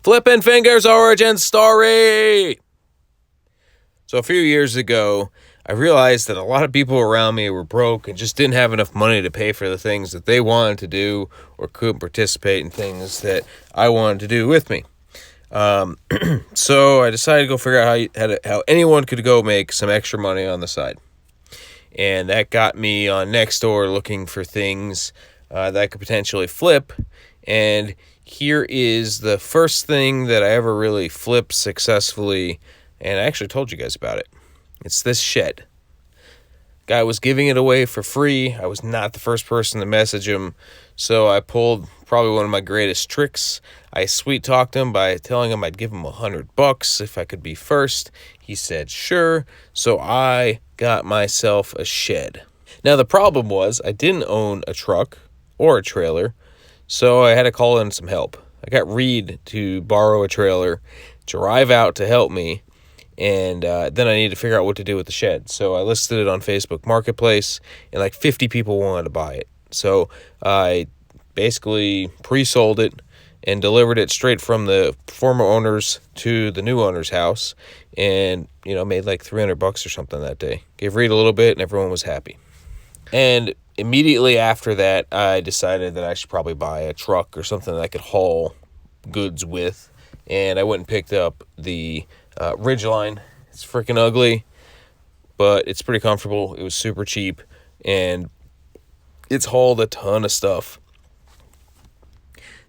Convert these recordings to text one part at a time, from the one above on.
Flippin' Fingers origin story! So a few years ago, I realized that a lot of people around me were broke and just didn't have enough money to pay for the things that they wanted to do or couldn't participate in things that I wanted to do with me. So I decided to go figure out how anyone could go make some extra money on the side. And that got me on Nextdoor looking for things that I could potentially flip. And here is the first thing that I ever really flipped successfully, and I actually told you guys about it. It's this shed. Guy was giving it away for free. I was not the first person to message him, so I pulled probably one of my greatest tricks. I sweet-talked him by telling him I'd give him $100 if I could be first. He said sure, so I got myself a shed. Now, the problem was I didn't own a truck or a trailer, so I had to call in some help. I got Reed to borrow a trailer, drive out to help me, and then I needed to figure out what to do with the shed. So I listed it on Facebook Marketplace, and like 50 people wanted to buy it. So I basically pre-sold it and delivered it straight from the former owners to the new owner's house, and made like $300 or something that day. Gave Reed a little bit, and everyone was happy. And immediately after that, I decided that I should probably buy a truck or something that I could haul goods with. And I went and picked up the Ridgeline. It's freaking ugly, but it's pretty comfortable. It was super cheap, and it's hauled a ton of stuff.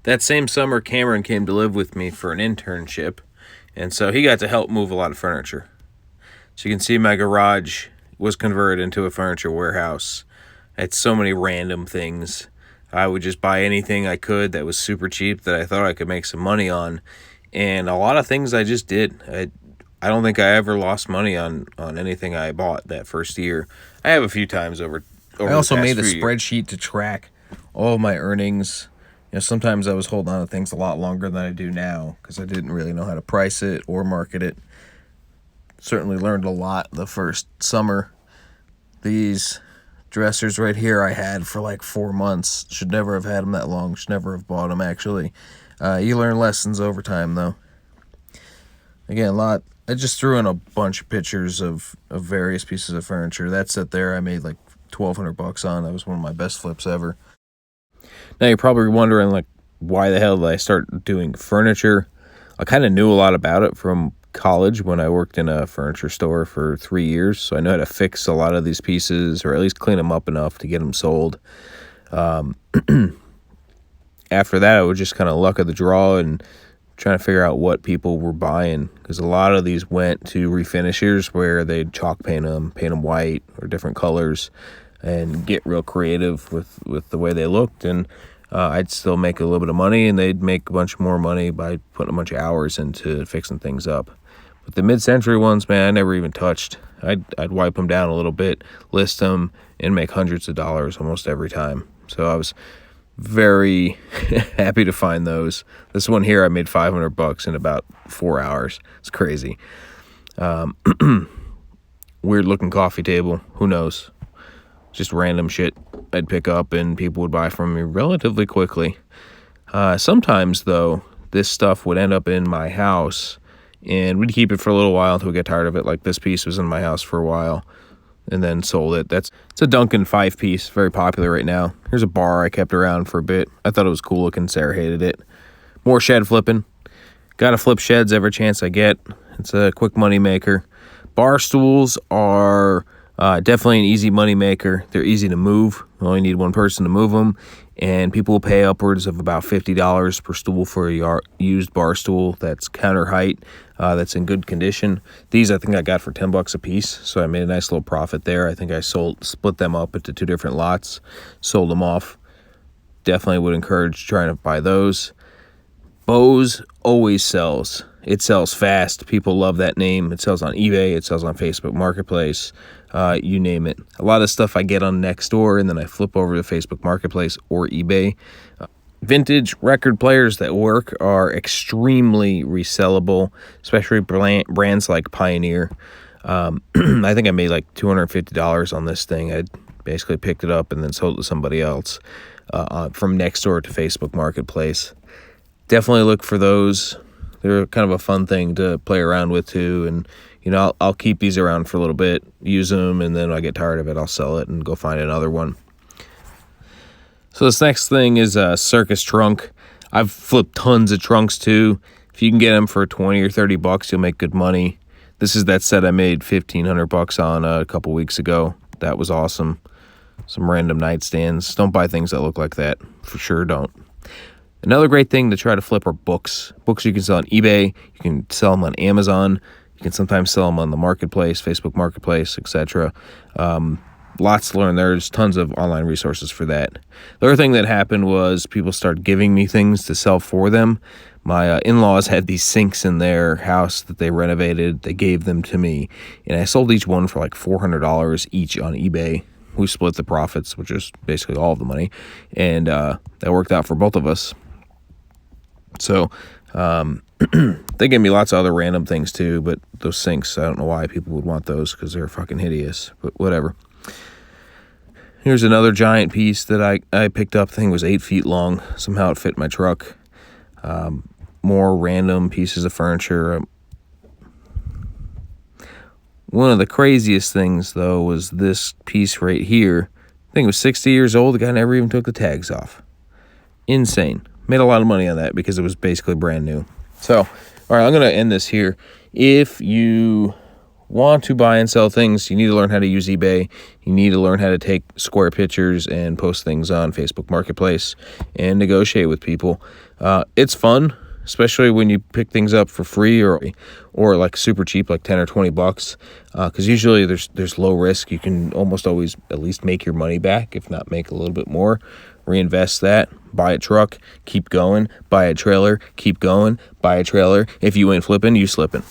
That same summer, Cameron came to live with me for an internship, and so he got to help move a lot of furniture. So you can see my garage was converted into a furniture warehouse. I had so many random things. I would just buy anything I could that was super cheap that I thought I could make some money on. And a lot of things I just did. I don't think I ever lost money on anything I bought that first year. I have a few times over I also the past made a few spreadsheet to track all of my earnings. Sometimes I was holding on to things a lot longer than I do now because I didn't really know how to price it or market it. Certainly learned a lot the first summer. These dressers right here I had for like 4 months. Should never have had them that long. Should never have bought them, actually. You learn lessons over time, though. Again, I just threw in a bunch of pictures of various pieces of furniture. That set there I made like $1,200 on. That was one of my best flips ever. Now you're probably wondering, like, why the hell did I start doing furniture? I kind of knew a lot about it from college when I worked in a furniture store for 3 years, so I know how to fix a lot of these pieces, or at least clean them up enough to get them sold. After that, I was just kind of luck of the draw and trying to figure out what people were buying, because a lot of these went to refinishers where they'd chalk paint them white or different colors, and get real creative with the way they looked, and I'd still make a little bit of money, and they'd make a bunch more money by putting a bunch of hours into fixing things up. But the mid-century ones, man, I never even touched. I'd wipe them down a little bit, list them, and make hundreds of dollars almost every time. So I was very happy to find those. This one here, I made $500 in about 4 hours. It's crazy. Weird looking coffee table. Who knows? Just random shit I'd pick up and people would buy from me relatively quickly. Sometimes, though, this stuff would end up in my house, and we'd keep it for a little while until we get tired of it. Like this piece was in my house for a while, and then sold it. It's a Duncan 5-piece, very popular right now. Here's a bar I kept around for a bit. I thought it was cool looking. Sarah hated it. More shed flipping. Gotta flip sheds every chance I get. It's a quick money maker. Bar stools are definitely an easy money maker. They're easy to move. You only need one person to move them, and people will pay upwards of about $50 per stool for a used bar stool that's counter height, that's in good condition. These I think I got for $10 a piece, so I made a nice little profit there. I think I split them up into 2 different lots, sold them off. Definitely would encourage trying to buy those. Bose always sells. It sells fast. People love that name. It sells on eBay. It sells on Facebook Marketplace. You name it. A lot of stuff I get on Nextdoor, and then I flip over to Facebook Marketplace or eBay. Vintage record players that work are extremely resellable, especially brands like Pioneer. I think I made like $250 on this thing. I basically picked it up and then sold it to somebody else from Nextdoor to Facebook Marketplace. Definitely look for those. They're kind of a fun thing to play around with too. And I'll keep these around for a little bit, use them, and then when I get tired of it, I'll sell it and go find another one. So this next thing is a circus trunk. I've flipped tons of trunks too. If you can get them for 20 or 30 bucks, you'll make good money. This is that set I made 1,500 bucks on a couple weeks ago. That was awesome. Some random nightstands. Don't buy things that look like that. For sure don't. Another great thing to try to flip are books. Books you can sell on eBay. You can sell them on Amazon. You can sometimes sell them on the marketplace, Facebook Marketplace, etc. Lots to learn. There's tons of online resources for that. The other thing that happened was people started giving me things to sell for them. My in-laws had these sinks in their house that they renovated. They gave them to me, and I sold each one for like $400 each on eBay. We split the profits, which is basically all of the money, and that worked out for both of us. So they gave me lots of other random things too, but those sinks, I don't know why people would want those because they're fucking hideous, but whatever. Here's another giant piece that I picked up. The thing was 8 feet long. Somehow it fit in my truck. More random pieces of furniture. One of the craziest things, though, was this piece right here. I think it was 60 years old. The guy never even took the tags off. Insane. Made a lot of money on that because it was basically brand new. So, all right, I'm going to end this here. If you want to buy and sell things, you need to learn how to use eBay. You need to learn how to take square pictures and post things on Facebook Marketplace and negotiate with people. It's fun, especially when you pick things up for free or like super cheap, like 10 or 20 bucks. Because usually there's low risk. You can almost always at least make your money back, if not make a little bit more. Reinvest that, buy a truck, keep going, buy a trailer, keep going, buy a trailer. If you ain't flipping, you slipping.